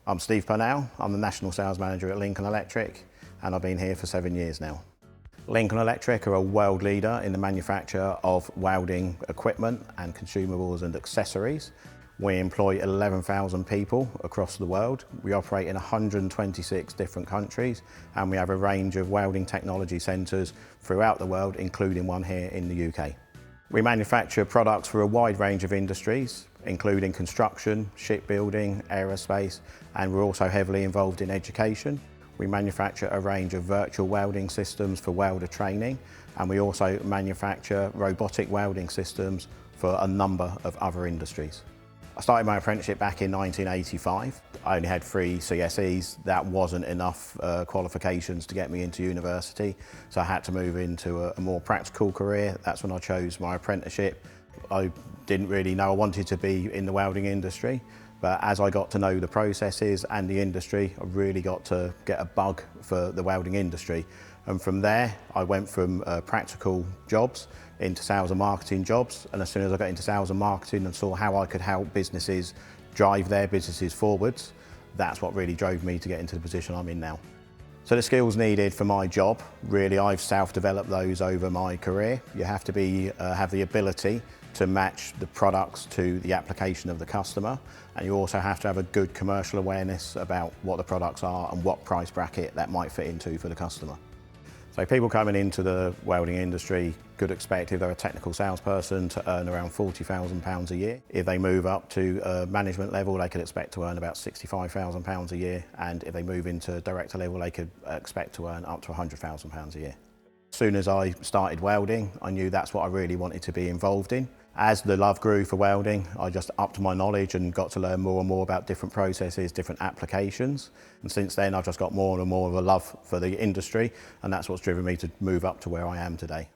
I'm Steve Purnell. I'm the National Sales Manager at Lincoln Electric, and I've been here for 7 years now. Lincoln Electric are a world leader in the manufacture of welding equipment and consumables and accessories. We employ 11,000 people across the world. We operate in 126 different countries, and we have a range of welding technology centres throughout the world, including one here in the UK. We manufacture products for a wide range of industries, including construction, shipbuilding, aerospace, and we're also heavily involved in education. We manufacture a range of virtual welding systems for welder training, and we also manufacture robotic welding systems for a number of other industries. I started my apprenticeship back in 1985. I only had 3 CSEs. That wasn't enough qualifications to get me into university, so I had to move into a more practical career. That's when I chose my apprenticeship. I didn't really know I wanted to be in the welding industry, but as I got to know the processes and the industry, I really got to get a bug for the welding industry. And from there, I went from practical jobs into sales and marketing jobs. And as soon as I got into sales and marketing and saw how I could help businesses drive their businesses forwards, that's what really drove me to get into the position I'm in now. So the skills needed for my job, really I've self-developed those over my career. You have to have the ability to match the products to the application of the customer, and you also have to have a good commercial awareness about what the products are and what price bracket that might fit into for the customer. So people coming into the welding industry could expect, if they're a technical salesperson, to earn around £40,000 a year. If they move up to a management level, they could expect to earn about £65,000 a year, and if they move into director level, they could expect to earn up to £100,000 a year. As soon as I started welding, I knew that's what I really wanted to be involved in. As the love grew for welding, I just upped my knowledge and got to learn more and more about different processes, different applications. And since then, I've just got more and more of a love for the industry, and that's what's driven me to move up to where I am today.